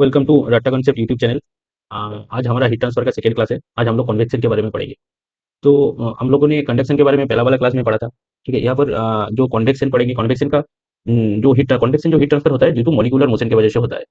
Welcome to रट्टा concept YouTube channel. आज हमारा हीट ट्रांसफर का सेकंड क्लास है। आज हम लोग कन्वेक्शन के बारे में पढ़ेंगे। तो हम लोगों ने कंडक्शन के बारे में पहला वाला क्लास में पढ़ा था। ठीक है, यहाँ पर जो कन्वेक्शन पढ़ेंगे, कन्वेक्शन का जो हीट कन्वेक्शन जो हीट ट्रांसफर होता है ड्यू टू मॉलिक्यूलर मोशन की वजह से होता है।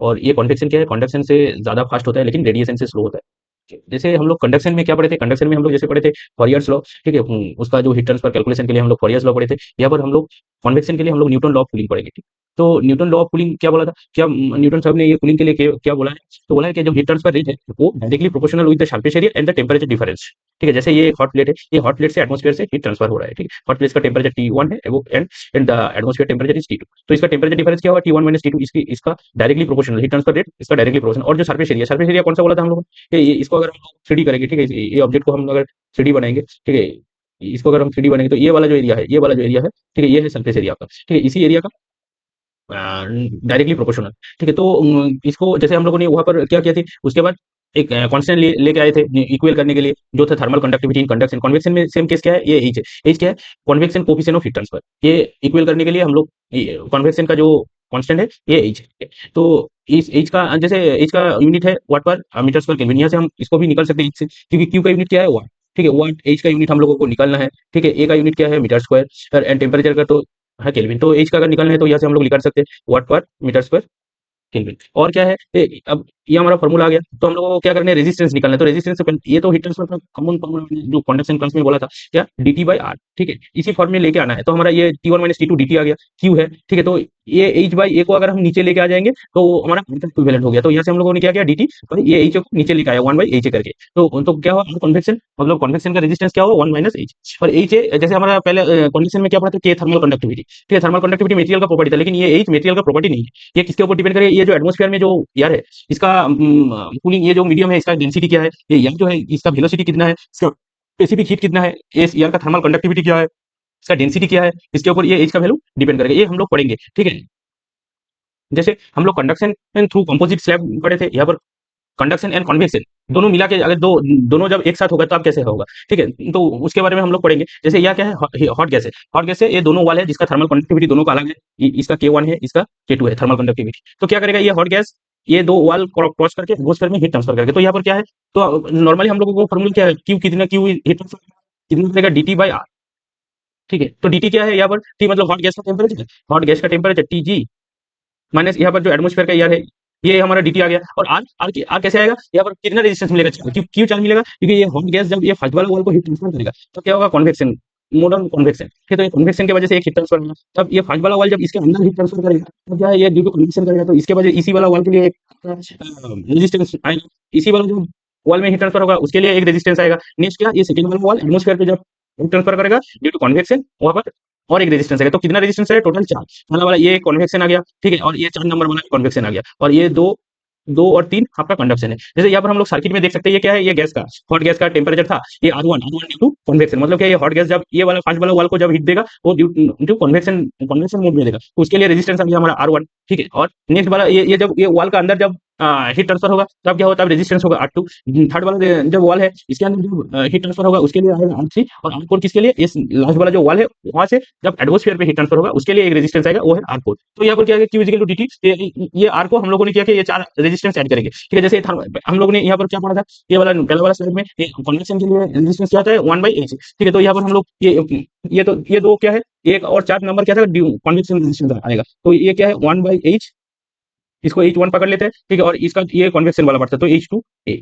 और ये कन्वेक्शन क्या है, कंडक्शन से ज़्यादा फास्ट होता है लेकिन रेडिएशन से स्लो होता है। जैसे हम लोग कंडक्शन में क्या पढ़े थे, कंडक्शन में हम लोग जैसे पढ़े थे फॉरियर्स लॉ। ठीक है, उसका जो हीट ट्रांसफर कैलकुलेशन के लिए हम लोग फॉरियर्स लॉ पढ़े थे। यहाँ पर हम लोग कन्वेक्शन के लिए हम लोग न्यूटन लॉ ऑफ कूलिंग पढ़ेंगे। ठीक, तो न्यूटन लॉ ऑफ कूलिंग क्या बोला था, क्या न्यूटन साहब ने ये कूलिंग के लिए क्या बोला है? तो बोला है कि जो हीट ट्रांसफर रेट है वो directly proportional with the surface area and the temperature difference. ठीक है, जैसे ये हॉट प्लेट है, ये हॉट प्लेट से एटमॉस्फेयर से हीट ट्रांसफर हो रहा है। ठीक है, हॉट प्लेट का टेम्परेचर T1 है वो and the atmosphere temperature is T2। तो इसका टेम्परेचर डिफरेंस क्या होगा, T1 माइनस T2। इसका directly proportional heat transfer rate, इसका डायरेक्टली प्रोपोर्शनल। और जो सरफेस एरिया कौन सा बोला था हम लोग कि इसको अगर हम 3D करेंगे, ठीक है, ये ऑब्जेक्ट को हम अगर 3D बनाएंगे, ठीक है, इसको अगर हम 3D बनाएंगे तो ये वाला जो एरिया है, ये वाला जो एरिया है, ठीक है, ये है सरफेस एरिया का। ठीक है, इसी एरिया का डायरेक्टली प्रोपोर्शनल। ठीक है, तो इसको जैसे हम लोगों ने वहां पर क्या किया थी, उसके बाद एक कांस्टेंट लेके आए थे इक्वल करने के लिए, जो था thermal conductivity in conduction. Convection में सेम केस क्या है, ये एच है। एच क्या है, convection coefficient of heat transfer. ये इक्वल करने के लिए हम लोग कन्वेक्शन का जो कांस्टेंट है ये एच है। तो इस एच का जैसे एच का यूनिट है वाट पर मीटर स्क्वायर केल्विन। यहाँ से हम इसको भी निकल सकते हैं H से, क्योंकि क्यू का यूनिट क्या है, वाट। ठीक है, वाट एच का यूनिट हम लोगों को निकालना है। ठीक है, ए का यूनिट क्या है, मीटर स्क्वायर, एंड टेम्परेचर का तो है केल्विन। तो एच का अगर निकालना है तो यहाँ से हम लोग निकाल सकते हैं वाट पर मीटर स्क्वायर केल्विन। और क्या है, अब ये हमारा फॉर्मूला आ गया। तो हम लोगों को क्या करना है, रेजिस्टेंस निकालना है। तो रेजिस्टेंस से पहले ये तो हीट ट्रांसफर का कॉमन फॉर्मूला जो कंडक्शन क्लास में बोला था, क्या dt बाई आर। ठीक है, इसी फॉर्म में लेके आना है। तो हमारा ये T1 माइनस T2 dt आ गया, Q है। ठीक है, तो ये h बाई a को अगर हम नीचे लेके आ जाएंगे तो वो हमारा इक्विवेलेंट हो गया। तो यहाँ से हम लोगों ने क्या किया, dt और ये h को नीचे लेके आया 1 बाई h करके। तो क्या हुआ, कन्वेक्शन मतलब कन्वेक्शन का रेजिस्टेंस क्या हुआ, 1 माइनस h। और h जैसे हमारा पहले कन्वेक्शन में क्या पढ़ा था, k थर्मल कंडक्टिविटी। ठीक है, थर्मल कंडक्टिविटी मटेरियल का प्रॉपर्टी था, लेकिन ये h मटेरियल का प्रॉपर्टी नहीं है। ये किसके ऊपर डिपेंड करेगा, ये जो एटमॉस्फेयर में जो एयर है, इसका कूलिंग, ये जो मीडियम है इसका डेंसिटी क्या है, ये एयर जो है इसका वेलोसिटी कितना है, इसका स्पेसिफिक हीट कितना है, ये एयर का थर्मल कंडक्टिविटी क्या है, इसका डेंसिटी क्या है, इसके ऊपर ये एच का वैल्यू डिपेंड करेगा। ये हम लोग पढ़ेंगे। ठीक है, जैसे हम लोग conduction and through composite slab पढ़े थे, यहाँ पर कंडक्शन एंड कन्वेक्शन दोनों मिला के अगर दोनों जब एक साथ होगा तो आप कैसे होगा। ठीक है, तो उसके बारे में हम लोग पढ़ेंगे। जैसे यह क्या है, हॉट गैस है। हॉट गैस है, ये दोनों वाल है जिसका थर्मल कंडक्टिविटी दोनों का अलग है। इसका K1 है, इसका K2 है थर्मल कंडक्टिविटी। तो क्या करेगा ये हॉट गैस, ये दो वाल क्रॉस करके एटमॉस्फेयर में हीट ट्रांसफर करेगा। तो यहाँ पर क्या है, तो नॉर्मली हम लोगों को फॉर्मूला क्या है, क्यू हीट ट्रांसफर कितना करेगा, dt बाई आर। ठीक है, तो dt क्या है यहाँ पर, टी मतलब हॉट गैस का टेम्परेचर, हॉट गैस का टेम्परेचर Tg माइनस यहाँ पर जो एटमॉस्फेयर का एयर है, ये हमारा dt आ गया। और आर कैसे आएगा, यहाँ पर कितना रेजिस्टेंस मिलेगा, क्यों क्यों चार्ज मिलेगा, क्योंकि ये हॉट गैस जब ये फर्स्ट वाला वॉल को हीट ट्रांसफर करेगा तो क्या होगा, कन्वेक्शन, मॉडर्न कन्वेक्शन। ठीक है, तो ये कन्वेक्शन की वजह से एक हीट ट्रांसफर होगा। तब ये फर्स्ट वाला वॉल जब इसके अंदर हीट ट्रांसफर करेगा तो क्या है, ये ड्यू टू कन्वेक्शन करेगा, तो इसके वजह इसी वाला वॉल के लिए एक रेजिस्टेंस आएगा। इसी वाला जो वॉल में हीट ट्रांसफर होगा उसके लिए एक रेजिस्टेंस आएगा। नेक्स्ट क्या, ये सेकंड वाला वॉल एटमॉस्फेयर पे जब हीट ट्रांसफर करेगा ड्यू टू कन्वेक्शन, वहां पर और एक रेजिस्टेंस आएगा। तो कितना रेजिस्टेंस है, टोटल 4। पहला वाला ये कन्वेक्शन आ गया। ठीक है, और ये 4 नंबर वाला कन्वेक्शन आ गया। और ये दो दो और 3 आपका कंडक्शन है। जैसे यहाँ पर हम लोग सर्किट में देख सकते हैं, ये क्या है, ये गैस का, हॉट गैस का टेम्परेचर था, ये R1 ड्यू टू कन्वेक्शन। मतलब क्या, ये हॉट गैस जब ये वाला फर्स्ट वाला वाल को जब हीट देगा वो ड्यू कन्वेक्शन कन्वेक्शन मोड में देगा, तो उसके लिए रेजिस्टेंस आ गया हमारा R1। ठीक है, और नेक्स्ट वाला ये जब ये वाल का अंदर जब हीट ट्रांसफर होगा तब क्या होता है, रेजिस्टेंस होगा R2। थर्ड वाला जब वॉल है इसके अंदर जो हीट ट्रांसफर होगा उसके लिए आएगा R3। और R4 किसके लिए, इस लास्ट वाला जो वॉल है वहां से जब एटमॉस्फेयर पे हीट ट्रांसफर होगा उसके लिए एक रेजिस्टेंस आएगा, वो है R4। तो यहाँ पर क्या है, Q इक्वल टू dt, ये R को हम लोगों ने किया कि ये 4 रेजिस्टेंस ऐड करेंगे। ठीक है, जैसे हम लोग ने यहाँ पर क्या पढ़ा था, ये वाला पहला वाला स्लाइड में कन्वेक्शन के लिए रेजिस्टेंस क्या होता है, 1 बाई एच। ठीक है, तो यहाँ पर हम लोग ये दो क्या है, एक और 4 नंबर क्या था, कन्वेक्शन रेजिस्टेंस आएगा। तो ये क्या है, 1 बाई एच, इसको H1 पकड़ लेते हैं। ठीक है, और इसका ये कन्वेक्शन वाला पड़ता है तो H2a।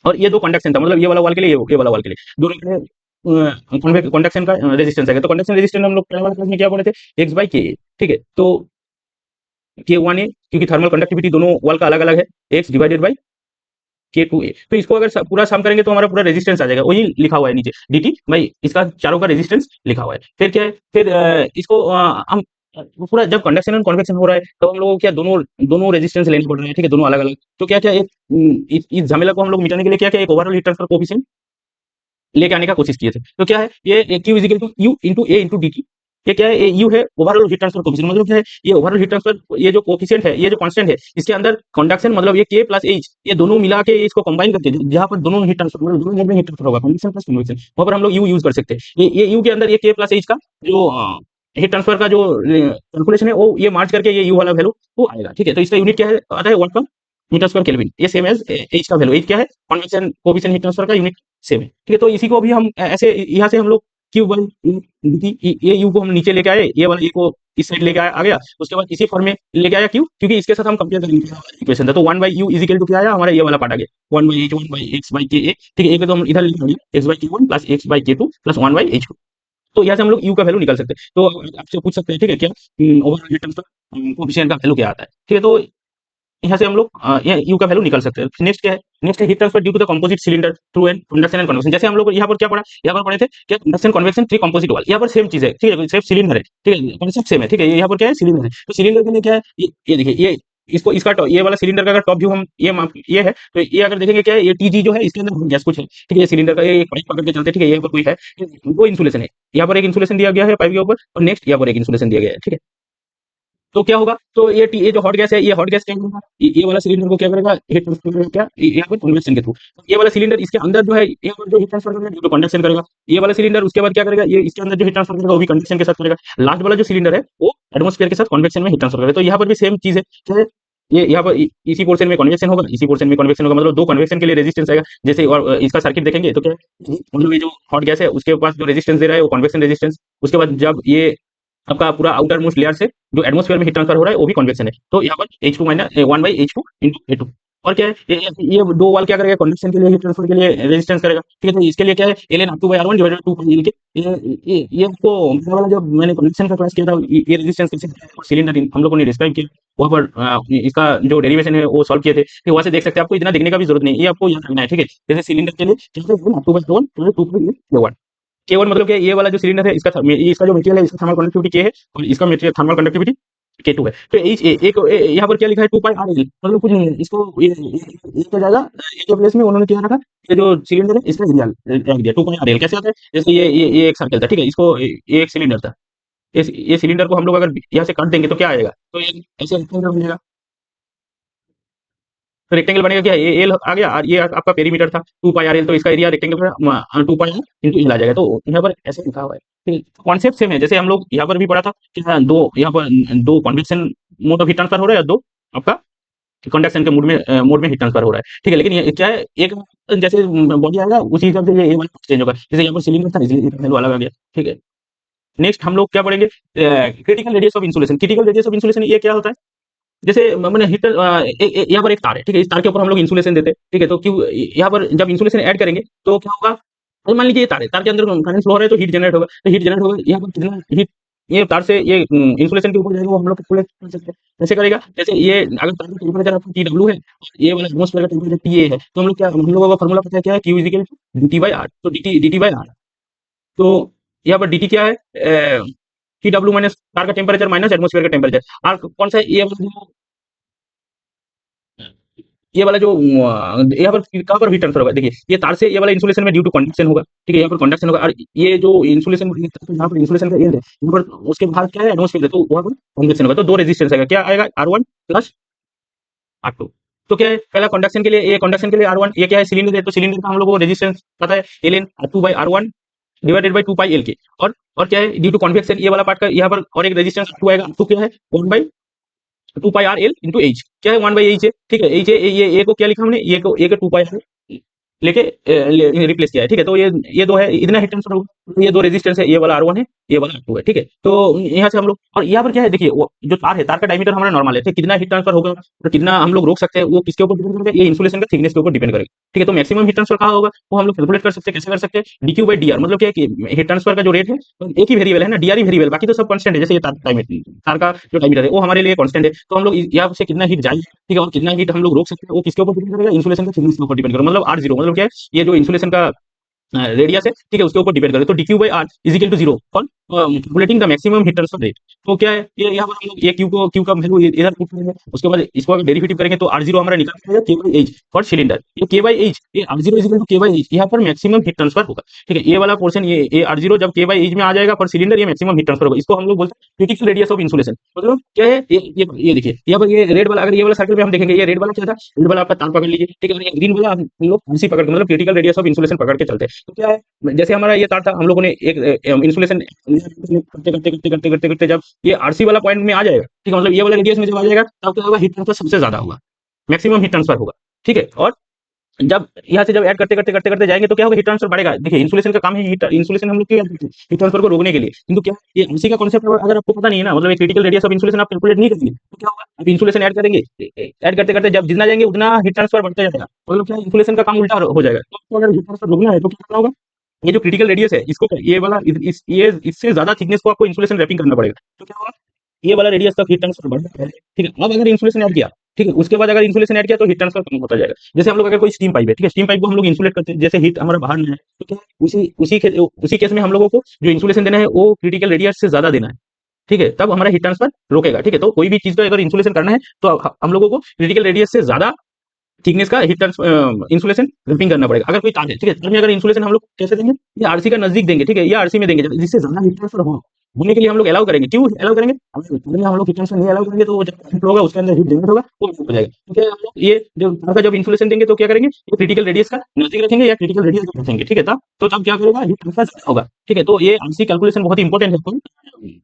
और ये दो कंडक्शन था, मतलब ये वाला वाल के लिए, ये वाला वाल के लिए, दोनों के लिए कंडक्शन का रेजिस्टेंस है। तो कंडक्शन रेजिस्टेंस हम लोग पहले वाले क्लास में क्या बोले थे, x बाई के। ठीक है, तो K1a, क्योंकि थर्मल कंडक्टिविटी दोनों वाल का अलग अलग है, x डिवाइडेड बाई K2a। तो इसको अगर पूरा सम करेंगे तो हमारा पूरा रेजिस्टेंस आ जाएगा, वही लिखा हुआ है नीचे dt भाई, इसका चारों का रेजिस्टेंस लिखा हुआ है। फिर क्या है, फिर इसको हम पूरा जब कंडक्शन एंड कन्वेक्शन हो रहा है तो हम लोगों को क्या, दोनों दोनों रेजिस्टेंस लेने पड़ रहे हैं। ठीक है, दोनों अलग अलग। तो क्या क्या इस झमेला को हम लोग मिटाने के लिए क्या क्या, एक ओवरऑल हीट ट्रांसफर कोफिशिएंट लेके आने का कोशिश किए थे। तो क्या है, ये Q is equal to U into A into dt। ये क्या है, ये U है ओवरऑल हीट ट्रांसफर कोफिशिएंट। मतलब क्या है, ये ओवरऑल हीट ट्रांसफर, ये जो कोफिशिएंट है, ये जो कांस्टेंट है, इसके अंदर कंडक्शन मतलब ये K प्लस H, ये दोनों मिला के इसको कंबाइन करके जहां पर दोनों हीट ट्रांसफर, मतलब दोनों मोड में हीट ट्रांसफर होगा, कंडक्शन प्लस कन्वेक्शन, वहां पर हम लोग U यूज कर सकते हैं। ये U के अंदर ये K प्लस H का जो हीट ट्रांसफर का जो कैलकुलेशन है वो ये मार्च करके ये U वाला वैल्यू वो आएगा। ठीक है, तो इसका यूनिट क्या है, आता है वाट पर मीटर स्क्वायर केल्विन, ये सेम एज एच का वैल्यू। एच क्या है? कन्वेक्शन कोएफिशिएंट हीट ट्रांसफर का यूनिट सेम है, ठीक है। तो इसी को भी हम ऐसे यहाँ से हम लोग क्यू बाई ये यू को हम नीचे लेके आए, ये वाला ए को इस साइड लेके आ गया, उसके बाद इसी फॉर्म में लेके आया क्यू, क्योंकि इसके साथ हम कंपेयर करेंगे इक्वेशन था। तो 1/u इज इक्वल टू क्या आया हमारा, ये वाला पार्ट आ गया 1/h 1/x/ka, ठीक है। एक तो हम इधर लिख लेंगे x/k1 plus x/k2 plus 1/h2। तो यहाँ से हम लोग यू का वैल्यू निकाल सकते हैं। तो आपसे पूछ सकते हैं, ठीक है, क्या ओवरऑल हीट ट्रांसफर कोएफिशिएंट का वैल्यू क्या आता है, ठीक है। तो यहाँ से हम लोग यू का वैल्यू निकाल सकते हैं। नेक्स्ट क्या है? नेक्स्ट है heat transfer due to the composite cylinder through and conduction and convection. जैसे हम लोग यहाँ पर क्या पढ़ा, यहाँ पर पढ़े थे क्या, कंडक्शन कन्वेक्शन थ्री कंपोजिट वाल। यहाँ पर सेम चीज है, ठीक है, सिर्फ सिलेंडर है, ठीक है, कॉन्सेप्ट सेम है, ठीक है। यहाँ पर क्या है, सिलेंडर है। तो सिलेंडर के लिए क्या है, ये देखिए, ये इसको इसका ये वाला सिलेंडर का अगर टॉप व्यू हम ये है, तो ये अगर देखेंगे क्या है, ये टीजी जो है इसके अंदर गैस कुछ है, ठीक है। ये सिलेंडर का ये पाइप पकड़ के चलते हैं, ठीक है। यहाँ पर कोई है, वो इंसुलेशन है, यहाँ पर एक इंसुलेशन दिया गया है पाइप के ऊपर, और नेक्स्ट यहाँ पर एक इंसुलेशन दिया गया है, ठीक है। तो क्या होगा, तो ये जो हॉट गैस है, ये हॉट गैस क्या करेगा, ये वाला सिलेंडर को क्या करेगा, हीट ट्रांसफर करेगा, क्या यहाँ पर कन्वेक्शन के थ्रू। ये वाला सिलेंडर इसके अंदर जो है, यहाँ पर जो हीट ट्रांसफर करेगा ड्यू टू कंडक्शन करेगा। ये वाला सिलेंडर उसके बाद क्या करेगा, ये इसके अंदर जो हीट ट्रांसफर करेगा वो भी कंडक्शन के साथ करेगा। लास्ट वाला जो सिलेंडर है वो एटमॉस्फेयर के साथ कन्वेक्शन में हीट ट्रांसफर करेगा। तो यहाँ पर भी सेम चीज है, क्या है, ये यहाँ पर इसी पोर्शन में कन्वेक्शन होगा, इसी पोर्शन में कन्वेक्शन होगा, मतलब दो कन्वेक्शन के लिए रेजिस्टेंस आएगा। जैसे और इसका सर्किट देखेंगे तो क्या है, मतलब ये जो हॉट गैस है उसके पास जो रेजिस्टेंस दे रहा है वो कन्वेक्शन रेजिस्टेंस। उसके बाद जब ये आपका पूरा आउटर मोस्ट लेयर से जो एटमॉस्फेयर में हीट ट्रांसफर हो रहा है वो भी कन्वेक्शन है। तो यहाँ पर H2 minus 1/H2 into A2। और क्या है, ये दो वाल क्या करेगा, कंडक्शन के लिए हीट ट्रांसफर के लिए रेजिस्टेंस करेगा, ठीक है। तो इसके लिए क्या है, ln R2/R1 डिवाइडेड 2 के ये आपको ये वाला जब मैंने कंडक्शन का क्लास किया था, ये रेजिस्टेंस कैसे सिलेंडर हम लोगों ने डिस्क्राइब किया, वहाँ पर इसका जो डेरिवेशन है वो सॉल्व किए थे, फिर वहाँ से देख सकते हैं। आपको इतना देखने का भी जरूरत नहीं है, ये आपको याद रखना है, ठीक है। जैसे सिलेंडर के लिए R2/R1 2 K1 मतलब कि ये वाला जो सिलेंडर है इसका इसका जो मटेरियल है इसका थर्मल कंडक्टिविटी के है, और इसका मटेरियल थर्मल कंडक्टिविटी K2 है। तो एक यहाँ पर क्या लिखा है 2πRL, मतलब कुछ नहीं है, इसको ये क्या जाएगा, ए के प्लेस में उन्होंने क्या रखा, ये जो सिलेंडर है इसका एरिया रख दिया 2πRL। कैसे आता है, जैसे ये एक सर्कल था, ठीक है, इसको ये एक सिलेंडर था, ये सिलेंडर को हम लोग अगर यहाँ से काट देंगे तो क्या आएगा, तो ये ऐसे रेक्टेंगल मिलेगा। तो रेक्टेंगल बनेगा क्या, ये एल आ गया, और ये आपका पेरीमीटर था 2πRL, तो इसका एरिया रेक्टेंगल का 2πR इंटू एल आ जाएगा। तो यहाँ पर ऐसे लिखा हुआ है, ठीक है। कॉन्सेप्ट सेम है, जैसे हम लोग यहाँ पर भी पढ़ा था कि हाँ, दो यहाँ पर दो convection mode of heat transfer हो रहा है, दो आपका कंडक्शन के मोड में हीट ट्रांसफर हो रहा है, ठीक है। लेकिन ये क्या है, एक जैसे बॉडी आएगा उसी हिसाब से ये वाला चेंज होगा। जैसे यहाँ पर सिलेंडर था इसलिए वैल्यू अलग आ गया, ठीक है। नेक्स्ट हम लोग क्या पढ़ेंगे, critical radius of insulation. Critical radius of insulation ये क्या होता है, जैसे मैंने हीटर यहाँ पर एक तार है, ठीक है, इस तार के ऊपर हम लोग इंसुलेशन देते हैं, ठीक है। तो क्यों यहाँ पर जब इंसुलेशन ऐड करेंगे तो क्या होगा, तो मान लीजिए ये तार है, तार के अंदर करंट फ्लो हो रहा है तो हीट जनरेट होगा। तो हीट जनरेट होगा, यहाँ पर कितना हीट ये तार से ये इंसुलेशन के ऊपर जाएगा, वो हम लोग कैलकुलेट कर सकते हैं। कैसे करेगा, जैसे ये अगर तार का टेम्परेचर आपका TW है, ये वाला एटमॉस्फेयर का टेम्परेचर TA है, तो हम लोग क्या, हम लोगों का फॉर्मूला पता है क्या है, Q is equal to dt/R। तो dt/R, तो यहाँ पर dt क्या है, TW माइनस तार का टेम्परेचर माइनस एटमॉस्फेयर का टेम्परेचर। R कौन सा है, ये वाला जो यहाँ पर कहाँ पर हीट ट्रांसफर होगा, देखिए ये तार से ये वाला इंसुलेशन में ड्यू टू कंडक्शन होगा, ठीक है, यहाँ पर कंडक्शन होगा। और ये जो इंसुलेशन यहाँ पर इंसुलेशन का एंड है, यहाँ पर उसके बाहर क्या है, एटमॉस्फेयर है, तो वहाँ पर कंडक्शन होगा। तो दो रेजिस्टेंस आएगा, क्या आएगा, R1 प्लस R2। तो क्या है, पहला कंडक्शन के लिए, ये कंडक्शन के लिए R1, ये क्या है, सिलेंडर है, तो सिलेंडर का हम लोग को रेजिस्टेंस पता है, ln R2/R1 divided by 2πL के। और क्या है, ड्यू टू कन्वेक्शन ये वाला पार्ट का यहाँ पर और एक रेजिस्टेंस R2 आएगा। R2 क्या है, 1/2πRL इंटू एच, क्या है 1/h है, ठीक है। एच है, ये को क्या लिखा हमने, ये को 2πR लेके रिप्लेस किया है, ठीक है। तो ये दो है, इतना हीट ट्रांसफर होगा। तो ये दो रेजिस्टेंस है, ये वाला R1 है, ये वाला R2 है, ठीक है। तो यहाँ से हम लोग, और यहाँ पर क्या है, देखिए वो जो तार है, तार का डायमीटर हमारा नॉर्मल है, ठीक, कितना हीट ट्रांसफर होगा और कितना हम लोग रोक सकते हैं वो किसके ऊपर डिपेंड करेगा, ये इंसुलेशन का थिकनेस के ऊपर डिपेंड करेगा, ठीक है। तो मैक्सिमम हीट ट्रांसफर कहाँ होगा वो हम लोग कैलकुलेट कर सकते हैं। कैसे कर सकते हैं, dq/dr, मतलब क्या है कि हीट ट्रांसफर का जो रेट है एक ही वेरिएबल है ना, dr ही वेरिएबल, बाकी तो सब कांस्टेंट है। जैसे ये तार का जो डायमीटर है वो हमारे लिए कांस्टेंट है, तो हम लोग यहाँ से कितना हीट जाएगा, ठीक है, और कितना हीट हम लोग रोक सकते हैं वो किसके ऊपर डिपेंड करेगा, इंसुलेशन का थिकनेस के ऊपर डिपेंड करेगा। मतलब R0 मतलब क्या है, ये जो इंसुलेशन का रेडियस है, ठीक है, उसके ऊपर डिपेंड करे। तो dq/r is equal to 0 for calculating the maximum heat transfer rate. तो क्या है, ये यहाँ पर हम लोग ये क्यू का वैल्यू इधर पुट करेंगे, उसके बाद इसको अगर डेरिवेटिव करेंगे तो R0 हमारा निकल जाएगा k/h फॉर सिलेंडर। ये k/h, ये R0 is equal to k/h, यहाँ पर मैक्सिमम हीट ट्रांसफर होगा, ठीक है। ये वाला पोर्शन, ये R0 जब k/h में आ जाएगा फॉर सिलेंडर, ये मैक्सिमम हीट ट्रांसफर होगा। इसको हम लोग बोलते हैं क्रिटिकल रेडियस ऑफ इंसुलेशन। मतलब क्या है, ये देखिए यहाँ पर ये रेड वाला, अगर ये वाला सर्कल में हम देखेंगे, ये रेड वाला क्या था, रेड वाला आपका तार पकड़ लीजिए, ठीक है, और ये ग्रीन वाला हम लोग RC पकड़ के, मतलब क्रिटिकल रेडियस ऑफ इंसुलेशन पकड़ के चलते हैं। तो क्या है, जैसे हमारा ये तार था, हम लोगों ने एक इंसुलेशन करते करते करते करते करते करते जब ये आरसी वाला पॉइंट में आ जाएगा, ठीक है, मतलब ये वाला रेडियस में जब आ जाएगा तब क्या होगा, हीट ट्रांसफर सबसे ज्यादा होगा। मैक्सिमम हीट ट्रांसफर होगा, ठीक है। और जब यहाँ से जब ऐड करते करते करते करते जाएंगे तो क्या होगा, हीट ट्रांसफर बढ़ेगा। देखिए इंसुलेशन का काम है, हीट इंसुलेशन हम लोग क्यों करते हैं, हीट ट्रांसफर को रोकने के लिए। किंतु क्या ये एमसी का कॉन्सेप्ट अगर आपको पता नहीं है ना, मतलब क्रिटिकल रेडियस ऑफ इंसुलेशन आप कैलकुलेट नहीं करेंगे तो क्या होगा, आप इंसुलेशन ऐड करेंगे, ऐड करते करते जब जितना जाएंगे उतना हीट ट्रांसफर बढ़ता जाएगा, मतलब क्या इंसुलेशन का काम उल्टा हो जाएगा। तो आपको अगर हीट ट्रांसफर रोकना है तो क्या करना होगा, ये जो क्रिटिकल रेडियस है इसको ये वाला ये इससे ज्यादा थिकनेस को आपको इंसुलेशन रैपिंग करना पड़ेगा। तो क्या होगा, ये वाला रेडियस तक हीट ट्रांसफर बढ़ जाएगा, ठीक है। अब अगर इंसुलेशन ऐड किया, ठीक है, उसके बाद अगर इंसुलेशन ऐड किया तो हीट ट्रांसफर कम होता जाएगा। जैसे हम लोग अगर कोई स्टीम पाइप है, ठीक है, स्टीम पाइप को हम लोग इंसुलेट करते हैं, जैसे हीट हमारा बाहर नहीं है तो क्या है, उसी केस में हम लोगों को जो इंसुलेशन देना है वो क्रिटिकल रेडियस से ज्यादा देना है, ठीक है, तब हमारा हीट ट्रांसफर रोकेगा, ठीक है। तो कोई भी चीज का अगर इंसुलेशन करना है तो हम लोगों को क्रिटिकल रेडियस से ज्यादा थिकनेस का हीट इंसुलेशन रैपिंग करना पड़ेगा। अगर कोई तार है, ठीक है, तार में अगर इंसुलेशन हम लोग कैसे देंगे, ये आरसी का नजदीक देंगे, ठीक है, ये आरसी में देंगे जिससे ज्यादा हीट ट्रांसफर हो होने के लिए हम लोग अलाउ करेंगे। क्यों अलाउ करेंगे, अगर तार में हम लोग हीट ट्रांसफर नहीं अलाउ करेंगे तो वो जब हीट होगा उसके अंदर हीट जनरेट होगा, वो हीट हो जाएगा। तो क्या हम लोग ये जो तार का जब इंसुलेशन देंगे तो क्या करेंगे, ये क्रिटिकल रेडियस का नजदीक रखेंगे या क्रिटिकल रेडियस रखेंगे, ठीक है, तब क्या करेगा, हीट ट्रांसफर होगा, ठीक है। तो ये आरसी कैलकुलेशन बहुत इंपॉर्टेंट है।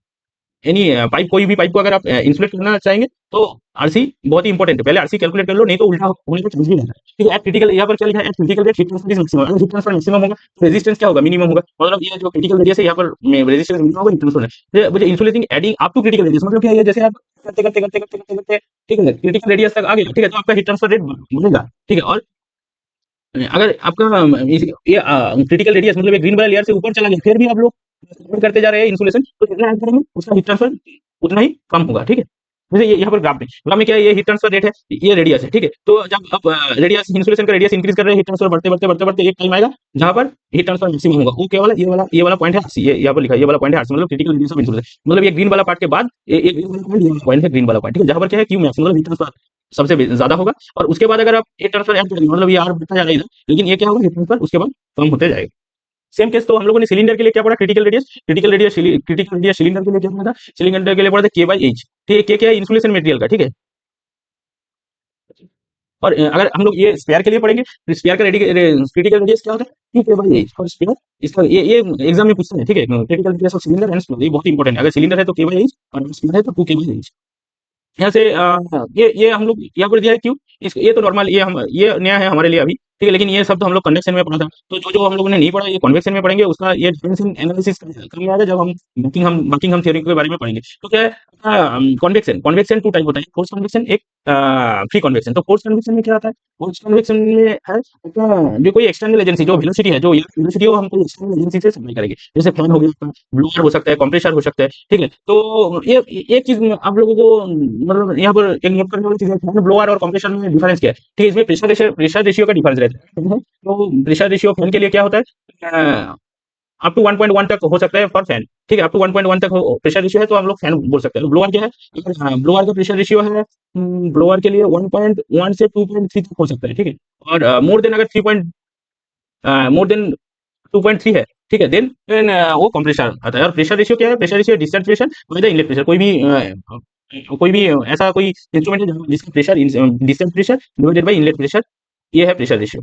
एनी पाइप, कोई भी पाइप को अगर आप इंसुलेट करना चाहेंगे तो आरसी बहुत ही इंपॉर्टेंट है, पहले आरसी कैलकुलेट कर लो, नहीं तो उल्टा होने का चांस भी रहता है, ठीक है। एट क्रिटिकल, यहाँ पर क्या लिखा है, eight critical rate heat transfer is maximum. अगर हीट ट्रांसफर मैक्सिमम होगा तो रेजिस्टेंस क्या होगा, मिनिमम होगा, मतलब ये जो क्रिटिकल रेडियस है यहाँ पर रेजिस्टेंस मिनिमम होगा, हीट ट्रांसफर है मुझे insulating adding up to critical radius, मतलब क्या है, जैसे आप करते करते करते करते करते करते, ठीक है, क्रिटिकल रेडियस तक आ गए, ठीक है, तो आपका हीट ट्रांसफर रेट बढ़ेगा, ठीक है। और अगर आपका ये क्रिटिकल रेडियस मतलब ग्रीन वाला लेयर से ऊपर चला गया, फिर भी आप लोग ऐड करते जा रहे हैं इंसुलेशन, तो जितना ऐड करेंगे उसका हीट ट्रांसफर उतना ही कम होगा, ठीक है। जैसे ये यहाँ पर ग्राफ में क्या है, ये हीट ट्रांसफर रेट है, ये रेडियस है, ठीक है। तो जब आप रेडियस इंसुलेशन का रेडियस इंक्रीज कर रहे हैं, हीट ट्रांसफर बढ़ते बढ़ते बढ़ते बढ़ते एक टाइम आएगा जहाँ पर हीट ट्रांसफर मैक्सिमम होगा, वो केवल ये वाला पॉइंट है RC, ये यहाँ पर लिखा है, ये वाला पॉइंट है RC, मतलब क्रिटिकल रेडियस ऑफ इंसुलेशन, मतलब ये ग्रीन वाला पार्ट के बाद ये ग्रीन वाला पॉइंट, ये पॉइंट है ग्रीन वाला पॉइंट, ठीक है, जहाँ पर क्या है क्यू मैक्स, मतलब हीट ट्रांसफर सबसे ज्यादा होगा। और उसके बाद अगर आप हीट ट्रांसफर ऐड करेंगे, मतलब ये आर बढ़ता जा रहा है इधर, लेकिन ये क्या होगा, हीट ट्रांसफर उसके बाद कम होते जाएगा। सेम केस तो हम लोगों ने सिलेंडर के लिए क्या पढ़ा, क्रिटिकल रेडियस सिलेंडर के लिए क्या पढ़ा था, सिलेंडर के लिए पढ़ा था K/H, ठीक है, के क्या है, इंसुलेशन मटेरियल का, ठीक है। और अगर हम लोग ये स्पेयर के लिए पढ़ेंगे तो स्पेयर का क्रिटिकल रेडियस क्या होता है, K/H। और स्पेयर इसका ये एग्जाम में पूछता है, ठीक है, critical radius of cylinder and sphere, ये बहुत इंपॉर्टेंट है। अगर सिलेंडर है तो K/H और स्पेयर है तो 2K/H। यहाँ से ये हम लोग यहाँ पर दिया है क्यों, इस ये तो नॉर्मल, ये नया है हमारे लिए अभी, ठीक है, लेकिन ये सब तो हम लोग कन्वेक्शन में पढ़ा था। तो जो जो हम लोगों ने नहीं पढ़ा ये कन्वेक्शन में पढ़ेंगे, उसका ये डिफरेंशियल एनालिसिस करने आएगा जब हम बकिंघम थ्योरी के बारे में पढ़ेंगे। तो क्या है, कन्वेक्शन कन्वेक्शन टू टाइप होता है, फोर्स कन्वेक्शन, एक फ्री कन्वेक्शन। तो फोर्स कन्वेक्शन में क्या आता है, फोर्स कन्वेक्शन में है जो कोई एक्सटर्नल एजेंसी, जो वेलोसिटी है, जो वेलोसिटी है वो हम कोई एक्सटर्नल एजेंसी से सप्लाई करेंगे, जैसे फैन हो गया, ब्लोअर हो सकता है, कंप्रेसर हो सकता है, ठीक है। तो ये एक चीज आप लोगों को मतलब यहाँ पर एक नोट करने वाली चीज है, फैन, ब्लोअर और कंप्रेसर में डिफरेंस क्या है, ठीक है, इसमें प्रेशर रेशियो का डिफरेंस रहता है। तो प्रेशर रेशियो फैन के लिए क्या होता है, अप टू 1.1 तक हो सकता है फॉर फैन, ठीक है, अप टू 1.1 तक प्रेशर रेशियो है तो हम लोग फैन बोल सकते हैं। ब्लोअर क्या है, अगर ब्लोअर का प्रेशर रेशियो है, ब्लोअर के लिए 1.1 से 2.3 तक हो सकता है, ठीक है। और मोर देन अगर 2.3 है, ठीक है, देन वो कंप्रेसर आता है। और प्रेशर रेशियो क्या है, pressure ratio distance pressure by the inlet pressure, कोई भी ऐसा कोई इंस्ट्रूमेंट है जिसका pressure distance pressure divided by inlet pressure, ये है प्रेशर रेशियो।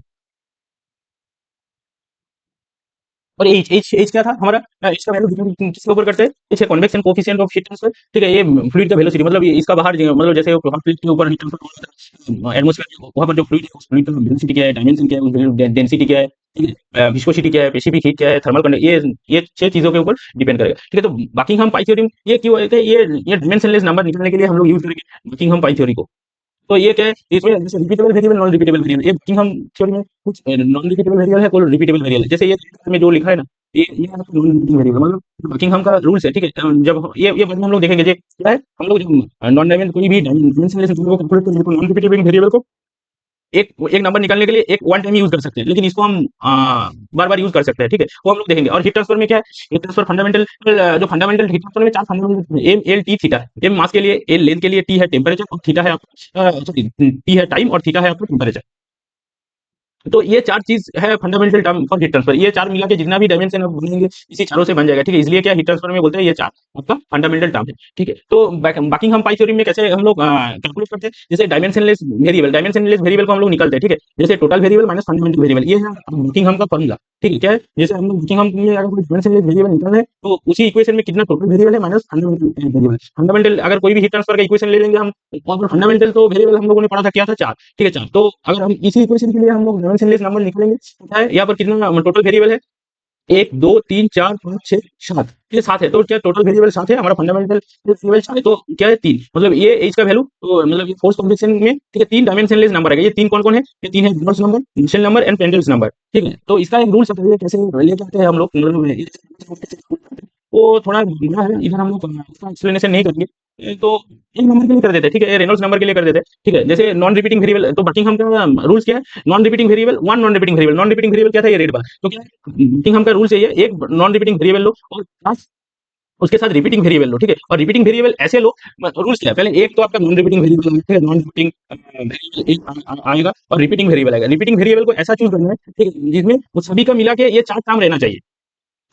और एच क्या था हमारा, एच का वैल्यू किसके ऊपर करते हैं, एच है convection coefficient of heat transfer, ठीक है, ये फ्लूइड का वेलोसिटी, मतलब ये इसका बाहर मतलब जैसे हॉट प्लेट के ऊपर हीट ट्रांसफर हो रहा है एटमॉस्फेयर, वहां पर जो फ्लूइड है उस फ्लूइड का वेलोसिटी क्या है, डायमेंशन क्या है, उस डेंसिटी क्या है, ठीक है, विस्कोसिटी क्या है, स्पेसिफिक हीट क्या है, थर्मल कंडक्ट, ये छह चीजों के ऊपर डिपेंड करेगा, ठीक है। तो बकिंघम पाई थ्योरम ये क्यों है कि ये डायमेंशनलेस नंबर निकालने के लिए हम लोग यूज करेंगे बकिंघम पाई थ्योरी को। तो ये क्या है, इसमें जैसे repeatable variable, non repeatable variable, ये कि हम थ्योरी में कुछ नॉन रिपीटेबल वेरिएबल है, कोई रिपीटेबल वेरिएबल है, जैसे ये में जो लिखा है ना, ये है नॉन रिपीटिंग वेरिएबल, मतलब बकिंघम का रूल्स है, ठीक है। जब ये बाद में हम लोग देखेंगे, जो क्या है, हम लोग जब नॉन डायमेंशन कोई भी डायमेंशन को कैलकुलेट करेंगे तो नॉन रिपीटेबल वेरिएबल को एक एक नंबर निकालने के लिए एक वन टाइम यूज कर सकते हैं, लेकिन इसको हम बार बार यूज कर सकते हैं, ठीक है, वो हम लोग देखेंगे। और हीट ट्रांसफर में क्या है, हीट ट्रांसफर फंडामेंटल, जो फंडामेंटल हीट ट्रांसफर में चार fundamental, M L T theta, M mass के लिए, एल लेंथ के लिए, टी है टेम्परेचर और थीटा है आपका, सॉरी, टी है टाइम और थीटा है आपका टेम्परेचर। तो ये चार चीज है fundamental term for heat transfer, ये चार मिला के जितना भी डायमेंशन आप बनेंगे इसी चारों से बन जाएगा, ठीक है। इसलिए क्या हीट ट्रांसफर में बोलते हैं ये चार आपका फंडामेंटल टर्म है, ठीक है। तो बकिंघम पाई थ्योरी में कैसे हम लोग कैलकुलेट करते हैं, जैसे डायमेंशनलेस वेरिएबल को हम लोग निकालते हैं, ठीक है, जैसे total variable minus fundamental variable, ये है बकिंघम का फॉर्मूला, ठीक है, क्या है, जैसे हम लोग देखेंगे, हम ये अगर कोई डिफरेंशियल वेरिएबल निकालना है तो उसी इक्वेशन में कितना टोटल वेरिएबल है माइनस फंडामेंटल वेरिएबल। फंडामेंटल अगर कोई भी हीट ट्रांसफर का इक्वेशन ले लेंगे हम, और फंडामेंटल तो वेरिएबल हम लोगों ने पढ़ा था क्या था, चार। ठीक है, चार। तो अगर हम इसी इक्वेशन के लिए हम लोग डायमेंशनलेस नंबर निकालेंगे तो क्या है, यहाँ पर कितना टोटल वेरिएबल है, एक दो तीन चार पाँच छह सात, ये सात है। तो क्या टोटल वेरिएबल सात है, हमारा फंडामेंटल वेरिएबल चार है, तो क्या है तीन, मतलब ये एज का वैल्यू, तो मतलब ये फोर्स कॉम्प्लेक्शन में ठीक है तीन डायमेंशनलेस नंबर है। ये तीन कौन कौन है, ये तीन है Reynolds number, Nusselt number and Prandtl's number. ठीक है, तो इसका एक रूल बताइए कैसे लेके आते हैं हम लोग, मतलब वो थोड़ा बड़ा है, इधर हम लोग इसका एक्सप्लेनेशन नहीं करेंगे। तो एक नंबर के लिए कर देते हैं, ठीक है, ये रेनॉल्ड्स नंबर के लिए कर देते हैं। ठीक है, जैसे नॉन रिपीटिंग वेरिएबल, तो बकिंघम का रूल्स क्या है, non repeating variable one, non repeating variable, non repeating variable क्या था, ये रेड बार। तो क्या है, बकिंघम का रूल चाहिए, एक नॉन रिपीटिंग वेरिएबल लो और प्लस उसके साथ रिपीटिंग वेरिएबल लो। ठीक है, और रिपीटिंग वेरिएबल ऐसे लो, रूल्स क्या है, पहले एक तो आपका नॉन रिपीटिंग वेरिएबल आएगा, ठीक है, नॉन रिपीटिंग वेरिएबल एक आएगा और रिपीटिंग वेरिएबल आएगा। रिपीटिंग वेरिएबल को ऐसा चूज करना है, ठीक है, जिसमें वो सभी का मिला के ये चार टर्म रहना चाहिए,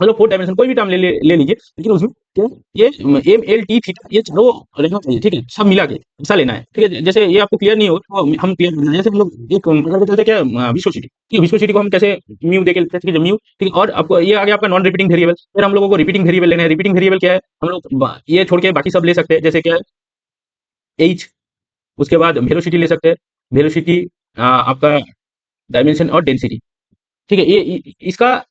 मतलब फोर डायमेंशन कोई भी टर्म ले लीजिए, लेकिन उसमें क्या ये एम एल टी थीटा ये चारों रहना चाहिए। ठीक है, सब मिला के ऐसा लेना है। ठीक है, जैसे ये आपको क्लियर नहीं होगा तो हम क्लियर करना है। जैसे हम लोग एक पकड़ के चलते हैं क्या, विस्कोसिटी। ठीक है, विस्कोसिटी को हम कैसे म्यू देके लेते हैं, ठीक है, म्यू। ठीक है, और आपको ये आ गया आपका नॉन रिपीटिंग वेरिएबल। फिर हम लोगों को रिपीटिंग वेरिएबल लेना है। रिपीटिंग वेरिएबल क्या है, हम लोग ये छोड़ के बाकी सब ले सकते हैं, जैसे क्या है एच, उसके बाद वेलोसिटी ले सकते हैं, वेलोसिटी आपका डायमेंशन और डेंसिटी। ठीक है, ये इसका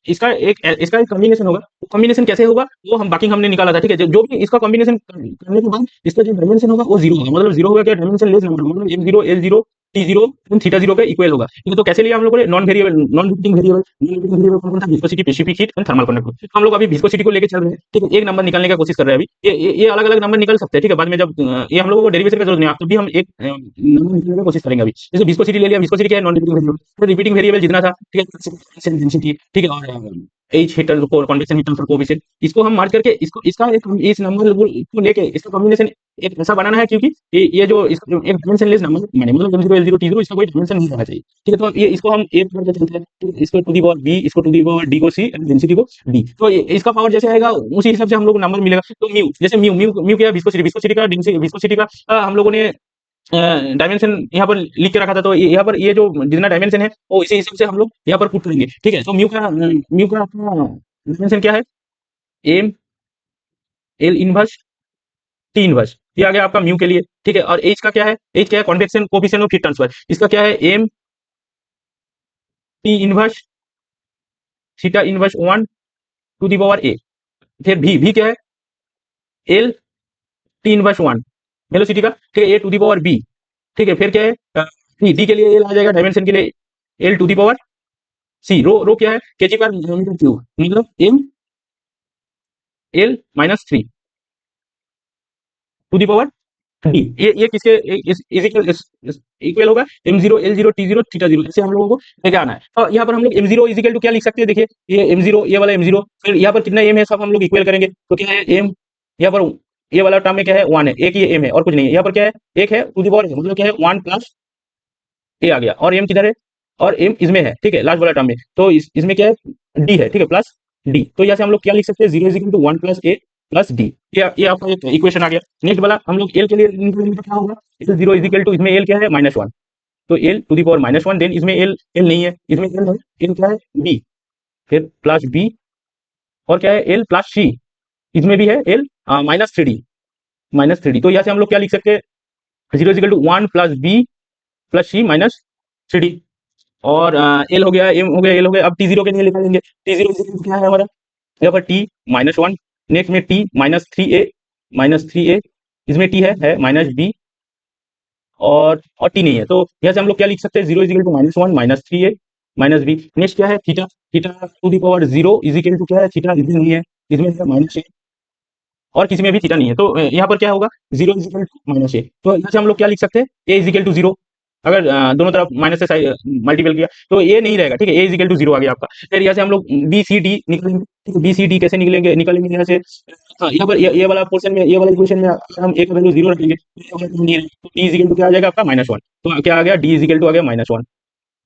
इसका एक कॉम्बिनेशन होगा। कॉम्बिनेशन कैसे होगा वो हम बाकी हमने निकाला था। ठीक है, जो भी इसका कॉम्बिनेशन करने के बाद इसका जो डायमेंशन होगा वो जीरो होगा, मतलब जीरो होगा क्या, डायमेंशन लेस नंबर, मतलब M zero L zero T zero theta zero के इक्वल होगा। ठीक है, तो कैसे लिया हम लोगों ने, non variable, non repeating variable. Non repeating variable कौन कौन था, viscosity, specific heat and thermal conductivity. तो हम लोग अभी विस्कोसिटी को लेके चल रहे हैं। ठीक है, एक नंबर निकालने का कोशिश कर रहे हैं अभी। ये अलग अलग नंबर निकल सकते हैं। ठीक है, बाद में जब ये हम लोगों को डेरिवेशन का जरूरत नहीं है, तब भी हम एक नंबर निकालने की कोशिश करेंगे अभी। जैसे विस्कोसिटी ले लिया, विस्कोसिटी क्या है, नॉन रिपीटिंग वेरिएबल। तो रिपीटिंग वेरिएबल जितना था, ठीक है, डेंसिटी, ठीक है, और एच हीटर को कॉन्वेक्शन हीट ट्रांसफर कोएफिशिएंट, इसको हम मार्क करके इसको इसका एक इस नंबर को लेके इसका कॉम्बिनेशन एक ऐसा बनाना है, क्योंकि ये जो इसका जो एक डायमेंशनलेस नंबर माने, मतलब m0 l0 t0, इसका कोई डायमेंशन नहीं रहना चाहिए। ठीक है, तो ये इसको हम ए करके चलते हैं। ठीक है, इसको टू दी पावर b, इसको टू दी पावर d को c एंड डेंसिटी को d। तो इसका पावर जैसे आएगा उसी हिसाब से हम लोग को नंबर मिलेगा। तो म्यू, जैसे म्यू म्यू म्यू क्या है, विस्कोसिटी, विस्कोसिटी का डेंसिटी, विस्कोसिटी का हम लोगों ने डायमेंशन यहाँ पर लिख के रखा था। तो यहाँ पर ये जो जितना डायमेंशन है वो इसी हिसाब से हम लोग यहाँ पर पुट करेंगे। ठीक है, तो म्यू का अपना डायमेंशन क्या है, M L inverse T inverse, ये आ गया आपका म्यू के लिए। ठीक है, और एच का क्या है, एच क्या है, convection coefficient of heat transfer, इसका क्या है, M T inverse theta inverse one to the power A. फिर भी क्या है, L T inverse one velocity का। ठीक है, A to the power B. ठीक है, फिर क्या है, डी के लिए एल आ जाएगा, डायमेंशन के लिए L to the power C. Rho क्या है, केजी पर मीटर क्यूब, मतलब M L minus three to the power D. ये किसके इक्वल होगा, M zero L zero T zero theta zero, ऐसे हम लोगों को लेके आना है। तो यहाँ पर हम लोग एम जीरो इजिकल टू क्या लिख सकते हैं, देखिए ये एम जीरो, ये वाला एम जीरो, फिर यहाँ पर कितना एम है सब हम लोग इक्वल करेंगे। तो क्या है एम, यहाँ पर ये वाला टर्म में क्या है, वन है, एक ही एम है और कुछ नहीं है। यहाँ पर क्या है, एक है टू दी पावर, मतलब क्या है वन प्लस ए आ गया, और एम किधर है, और एम इसमें है। ठीक है, लास्ट वाला टर्म में, तो इसमें क्या है, डी है। ठीक है, प्लस डी। तो यहाँ से हम लोग क्या लिख सकते हैं, zero equal to one plus A plus D. ये आपका एक इक्वेशन आ गया। नेक्स्ट वाला हम लोग एल के लिए निकालेंगे तो क्या होगा, इसे जीरो इजिकल टू, इसमें एल क्या है, माइनस वन, तो L to the power minus one, then इसमें एल एल नहीं है, इसमें एल है, एल क्या है बी, फिर प्लस बी, और क्या है एल प्लस सी, इसमें भी है L minus three D, minus three D. तो यहाँ से हम लोग क्या लिख सकते हैं, zero equal to one plus B plus C minus three D. और एल हो गया, एम हो गया, एल हो गया। अब टी जीरो के लिए निकालेंगे, टी जीरो क्या है हमारा, यहाँ पर टी माइनस वन, नेक्स्ट में टी माइनस थ्री ए, इसमें टी है माइनस बी, और टी नहीं है। तो यहाँ से हम लोग क्या लिख सकते हैं, zero equal to minus one minus three A minus B. Next क्या है, theta, theta to the power zero equal to क्या है, थीटा इसमें नहीं है, इसमें है माइनस ए, और किसी में भी थीटा नहीं है। तो यहाँ पर क्या होगा, जीरो इजिकल टू माइनस ए। तो यहाँ से हम लोग क्या लिख सकते हैं, ए इजिकल टू जीरो। अगर दोनों तरफ माइनस से मल्टीपल किया तो ए नहीं रहेगा। ठीक है, ए इजिकल टू जीरो आ गया आपका। फिर यहाँ से हम लोग बी सी डी निकलेंगे। ठीक है, बी सी डी कैसे निकलेंगे यहाँ से, हाँ, यहाँ पर ये वाला पोर्शन में, ये वाला इक्वेशन में अगर हम ए का वैल्यू जीरो रखेंगे तो ये वाला term नहीं रहेगा। तो डी इजिकल टू क्या आ जाएगा आपका, माइनस वन। तो क्या आ गया, डी इजिकल टू आ गया माइनस वन,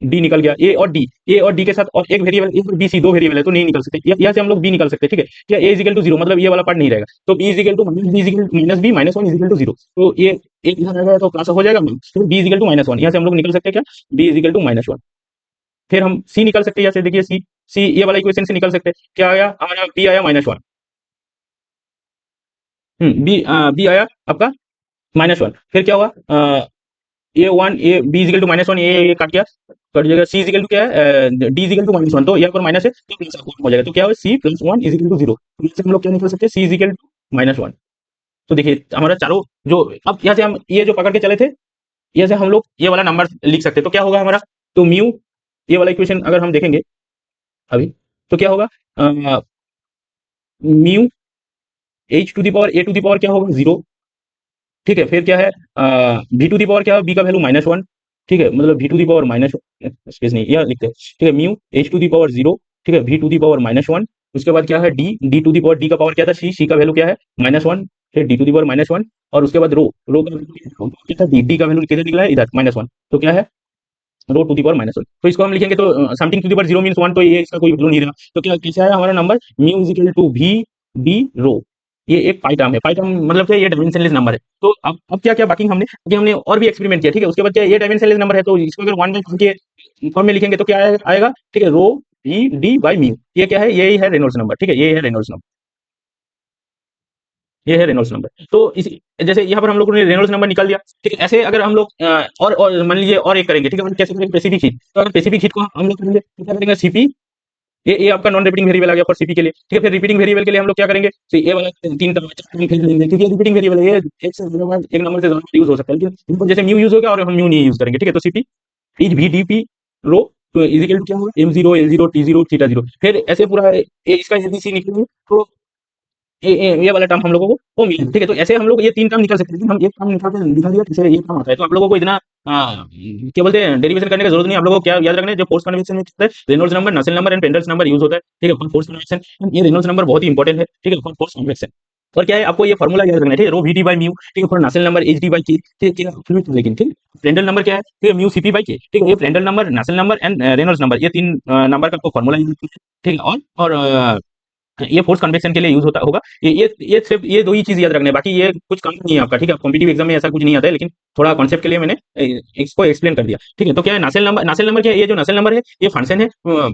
डी निकल गया। ए और डी के साथ और एक वेरिएबल, ए और बी सी दो वेरिएबल है तो नहीं निकल सकते। यहाँ से हम लोग बी निकल सकते हैं। ठीक है, क्या ए इजिकल टू जीरो, मतलब ये वाला पार्ट नहीं रहेगा। तो B is equal to minus B equal minus B minus one equal to zero. तो ये एक इधर रहेगा तो प्लस हो जाएगा, फिर B is equal to minus one. यहाँ से हम लोग निकल सकते हैं क्या, B is equal to minus one. फिर हम सी निकल सकते हैं, यहाँ से देखिए सी, सी ये वाला इक्वेशन से निकल सकते हैं। क्या आया हमारा, बी आया -1। बी आया आपका -1। फिर क्या हुआ, A one A B is equal to -1, ये काट गया, कट जाएगा। सी इजिकल टू क्या है, डी इजिकल टू -1, तो यहाँ पर माइनस है तो प्लस हो जाएगा। तो क्या हो, सी प्लस 1 इजिकल टू 0। तो यहाँ से हम लोग क्या निकल सकते हैं, सी इजिकल टू -1। तो देखिए हमारा चारों जो, अब यहाँ से हम ये जो पकड़ के चले थे, यहाँ से हम लोग ये वाला नंबर लिख सकते हैं। तो क्या होगा हमारा, तो म्यू, ये वाला इक्वेशन अगर हम देखेंगे अभी, तो क्या होगा, mu H to the power A to the power क्या होगा, 0। ठीक है, फिर क्या है, वी टू दी पावर क्या है, बी का वैल्यू -1। ठीक है, मतलब V to the power minus, space नहीं, यह लिखते हैं। ठीक है, mu H to the power 0। ठीक है, वी टू दी पावर -1। उसके बाद क्या है, D D to the power, D का पावर क्या था, सी सी का वैल्यू क्या है, -1। फिर डी टू दी पावर -1, और उसके बाद रो रो का वैल्यू क्या था, डी डी का वैल्यू किधर निकला है, इधर -1। तो क्या है, रो टू दी पावर -1। तो इसको हम लिखेंगे तो something to the power 0 means 1, तो ये इसका कोई वैल्यू नहीं रहा। तो क्या कैसे आया हमारा number, mu is equal to V D rho. ये एक पाई टर्म है, पाई टर्म मतलब क्या, ये डायमेंशनलेस नंबर है। तो अब क्या क्या बाकी हमने, क्योंकि हमने और भी एक्सपेरिमेंट किया। ठीक है, उसके बाद क्या, ये डायमेंशनलेस नंबर है, तो इसको अगर 1 बाई के फॉर्म में लिखेंगे तो क्या आएगा। ठीक है, रो वी डी बाई म्यू, ये क्या है, यही है रेनॉल्ड्स नंबर। ठीक है, ये है रेनॉल्ड्स नंबर, ये है रेनॉल्ड्स नंबर। तो इसी, जैसे यहाँ पर हम लोगों ने रेनॉल्ड्स नंबर निकाल दिया। ठीक है, ऐसे अगर हम लोग और मान लीजिए और एक करेंगे। ठीक है, हम कैसे करेंगे, स्पेसिफिक हीट। तो अगर स्पेसिफिक हीट को हम लोग करेंगे तो क्या करेंगे, सीपी, ये आपका नॉन रिपीटिंग वेरिएबल आ गया फॉर सीपी के लिए। ठीक है, फिर रिपीटिंग वेरिएबल के लिए हम लोग क्या करेंगे, तो ये वाला तीन टर्म फेंक देंगे, क्योंकि ये रिपीटिंग वेरिएबल है, ये एक से ज्यादा बार, एक नंबर से ज्यादा यूज हो सकता है, लेकिन इनको जैसे म्यू यूज हो गया और हम म्यू नहीं यूज करेंगे। ठीक है, तो CP is V D P rho, तो इजिकल टू क्या होगा, m0 l0 t0 थीटा 0। फिर ऐसे पूरा इसका एबीसी निकलेंगे, तो ये वाला टर्म हम लोगों को वो मिलेगा। ठीक है, तो ऐसे हम लोग ये तीन टर्म निकल सकते हैं, लेकिन हम एक टर्म निकाल के दिखा दिया कैसे ये टर्म आता है। तो आप लोगों को इतना क्या बोलते हैं, डेरिवेशन करने की जरूरत नहीं। आप लोगों को क्या याद रखना है, जो फोर्स कन्वेक्शन में कितना है, रेनॉल्ड्स नंबर, नसेल number and Prandtl's number use होता है। ठीक है, फॉर फोर्स कन्वेक्शन ये रेनॉल्ड्स नंबर बहुत ही इंपॉर्टेंट है। ठीक है, फॉर फोर्स कन्वेक्शन। और क्या है, आपको ये फॉर्मूला याद रखना है। ठीक है, रो वी डी बाई म्यू। ठीक है, फॉर नसेल नंबर एच डी बाई के। ठीक है, फ्लूइड लेकिन ठीक है, फ्रेंडल नंबर क्या है, ठीक है, म्यू सीपी बाई के। ठीक है, ये फ्रेंडल नंबर, नसेल नंबर एंड रेनॉल्ड्स नंबर, ये तीन नंबर का आपको फॉर्मूला याद रखना है। ठीक है, और ये फोर्स कन्वेक्शन के लिए यूज होता होगा। ये सिर्फ ये दो ही चीज याद रखना है, बाकी ये कुछ काम नहीं है आपका। ठीक है, कॉम्पिटिटिव एग्जाम में ऐसा कुछ नहीं आता है, लेकिन थोड़ा कॉन्सेप्ट के लिए मैंने इसको एक्सप्लेन कर दिया। ठीक है, तो क्या है, नासेल नंबर क्या है, ये जो नासेल नंबर है ये फंक्शन है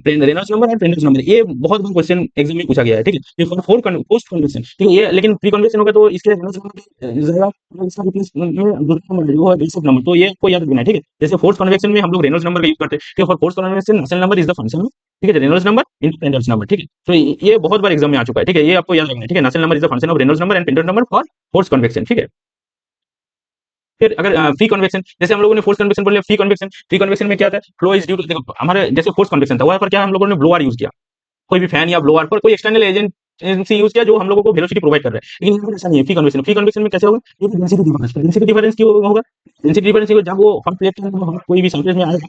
रेनॉल्ड्स नंबर और फ्रेंडल्स नंबर। ये बहुत बार क्वेश्चन एग्जाम में पूछा गया है। ठीक है, ये फॉर पोस्ट कन्वेक्शन। ठीक है, ये लेकिन प्री कन्वेक्शन होगा तो इसके रेनॉल्ड्स नंबर जाएगा, मतलब इसका रिप्लेस में दूसरा नंबर वो है बेसिक नंबर। तो ये आपको याद रखना है। ठीक है, जैसे फोर्स कन्वेक्शन में हम लोग रेनॉल्ड्स नंबर का यूज करते हैं। ठीक है, for force convection Nusselt number is the function. ठीक है, Reynolds number in Prandtl's number. ठीक है, तो ये बहुत बार एग्जाम में आ चुका है। ठीक है, ये आपको याद रखना है। ठीक है, Nusselt number is the function of Reynolds number and Prandtl's number for force convection. ठीक है, फिर अगर फ्री कन्वेक्शन, जैसे हम लोगों ने फोर्स कन्वेक्शन बोल लिया, फ्री कन्वेक्शन में क्या था, फ्लो इज ड्यू टू, देखो हमारे जैसे फोर्स कन्वेक्शन था वहां पर क्या हम लोगों ने ब्लोअर यूज किया, कोई भी फैन या ब्लोअर पर कोई एक्सटर्नल एजेंट से यूज किया जो हम लोगों को वेलोसिटी प्रोवाइड कर रहा है। लेकिन यहाँ पर ऐसा नहीं है। फ्री कन्वेक्शन में कैसे होगा, ये डेंसिटी डिफरेंस, डेंसिटी डिफरेंस क्यों होगा, डेंसिटी डिफरेंस जब वो हॉट प्लेट के अंदर कोई भी सरफेस में आएगा,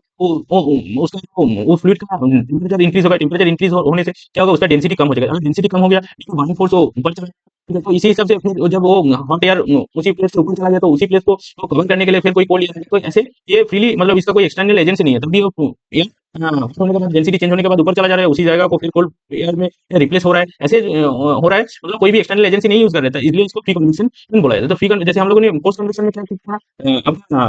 उसका वो फ्लूइड का टेम्परेचर इंक्रीज होगा, टेम्परेचर इंक्रीज होने से क्या होगा, उसका डेंसिटी कम हो जाएगा। अगर डेंसिटी कम हो गया, वन फोर्स ऊपर चला, ठीक है, तो इसी हिसाब से फिर जब वो हॉट एयर उसी प्लेस से ऊपर चला गया, तो उसी प्लेस को कवर करने के लिए फिर कोई कोल्ड एयर, तो ऐसे ये फ्रीली, मतलब इसका कोई एक्सटर्नल एजेंसी नहीं है, तभी वो हाँ, होने के बाद डेंसिटी चेंज होने के बाद ऊपर चला जा रहा है, उसी जगह को फिर कोल्ड एयर में रिप्लेस हो रहा है, ऐसे हो रहा है, मतलब कोई भी एक्सटर्नल एजेंसी नहीं यूज कर रहा था, इसलिए इसको फ्री कन्वेक्शन बोला जाता है। तो जैसे हम लोगों ने पोस्ट कन्वेक्शन में क्या किया था, अपना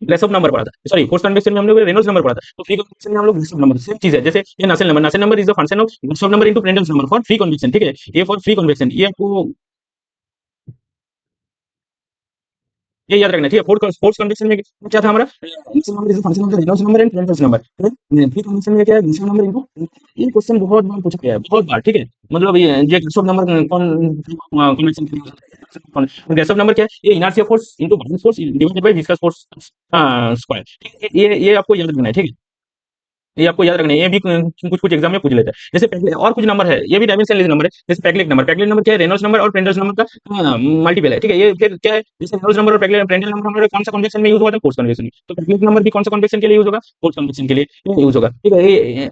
ग्रेसोफ नंबर पढ़ा था, सॉरी पोस्ट कन्वेक्शन में हम लोग रेनॉल्ड्स नंबर पढ़ा था। तो फ्री कन्वेक्शन में हम लोग ग्रेसोफ नंबर, सेम चीज है, जैसे ये Nusselt number is the function of Grashof number into Reynolds number for free convection. ठीक है, ये फॉर फ्री कन्वेक्शन, ये आपको ये याद रखना है। ठीक है, फोर्स कन्वेक्शन में क्या था हमारा, Grashof number is the function of the Reynolds number and Reynolds number. Free convection में क्या है, ग्रेसोफ नंबर इनटू, ये क्वेश्चन बहुत बार पूछा गया है, बहुत बार। ठीक है, मतलब ये ग्रेसोफ नंबर कौन कन्वेक्शन के लिए, ग्रेसोफ नंबर क्या है, ये inertia force into bounce force divided by viscous force square. ठीक है, ये आपको याद रखना है। ठीक है, ये आपको याद रखना है, ये भी कुछ कुछ एग्जाम में पूछ लेता है। जैसे और कुछ नंबर है, ये भी डायमेंशनलेस नंबर है, जैसे पैगलेट नंबर क्या है, रेनॉल्ड्स नंबर और पेंडल्स नंबर का मल्टीपल है। ठीक है, ये फिर क्या है, जैसे रेनॉल्ड्स नंबर और पेंडल नंबर हमारे कौन सा कन्वेक्शन में यूज होगा, फोर्स कन्वेक्शन में, तो पैगलेट नंबर भी कौन सा कन्वेक्शन के लिए यूज होगा, फोर्स कन्वेक्शन के लिए यूज होगा। ठीक है, ये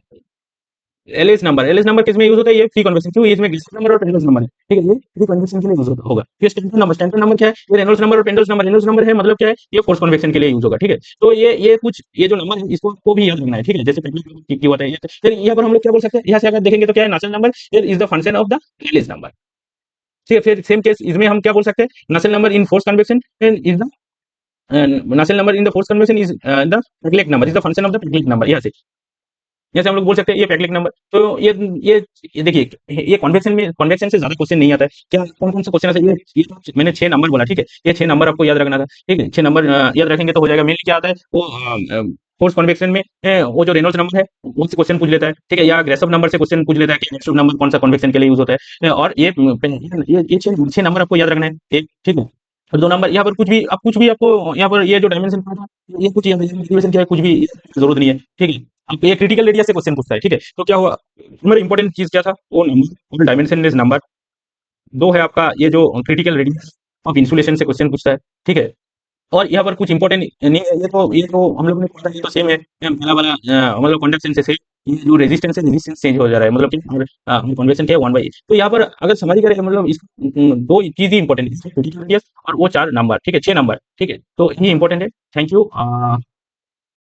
एलएस नंबर किस में यूज होता है, ये फ्री कन्वेक्शन, क्यों, इसमें ग्लिसरॉल नंबर और पेंडल्स नंबर है। ठीक है, ये फ्री कन्वेक्शन के लिए यूज होगा। फिर स्टैंडर्ड नंबर क्या है, ये रेनॉल्ड्स नंबर और पेंडल्स नंबर है, मतलब क्या है, ये फोर्स कन्वेक्शन के लिए यूज होगा। ठीक है, तो ये कुछ ये जो नंबर है इसको आपको भी याद रखना है। ठीक है, जैसे पहले की होता है ये, फिर यहाँ पर हम लोग क्या बोल सकते हैं, यहाँ से अगर देखेंगे तो क्या है, Nusselt number is the function of the LS number. ठीक है, फिर सेम केस इसमें हम क्या बोल सकते हैं, Nusselt number in force convection is the Nusselt number in the force convection is the Peclet number is the function of the Peclet number. यहाँ से जैसे हम लोग बोल सकते हैं ये पेक्लिक नंबर। तो ये देखिए, ये कॉन्वेक्शन से ज्यादा क्वेश्चन नहीं आता है क्या। कौन कौन सा क्वेश्चन है ये तो मैंने 6 नंबर बोला, ठीक है। ये 6 नंबर आपको याद रखना था, ठीक है। 6 नंबर याद रखेंगे तो हो जाएगा। मेनली क्या आता है वो फोर्स कन्वेक्शन में वो जो रेनॉल्ड्स नंबर है उससे क्वेश्चन पूछ लेता है, ठीक है। या ग्रेसोव नंबर से क्वेश्चन पूछ लेता है कि ग्रेसोव नंबर कौन सा कन्वेक्शन के लिए यूज होता है। और ये 6 नंबर आपको याद रखना है, एक, ठीक है। और 2 नंबर यहाँ पर कुछ भी आपको यहाँ पर ये जो डायमेंशन था ये कुछ मोटिवेशन क्या है कुछ भी जरूरत नहीं है, ठीक है। अब ये क्रिटिकल रेडियस से क्वेश्चन पूछता है, ठीक है। तो क्या हुआ, मेरा इंपॉर्टेंट चीज क्या था, वो नंबर और डायमेंशन नंबर। 2 है आपका ये जो क्रिटिकल रेडियस ऑफ इंसुलेशन से क्वेश्चन पूछता है, ठीक है। और यहाँ पर कुछ इंपॉर्टेंट नहीं है, ये तो हम लोगों ने पढ़ा, ये तो सेम है पहला वाला मतलब कंडक्शन से ये जो रेजिस्टेंस है रेजिस्टेंस चेंज हो जा रहा है, मतलब कि कन्वेंशन क्या है 1/8। तो यहाँ पर अगर समझ करें मतलब इस दो चीज ही इंपॉर्टेंट है, क्रिटिकल रेडियस और वो 4 नंबर, ठीक है, 6 नंबर, ठीक है। तो ये इंपॉर्टेंट है। Thank you.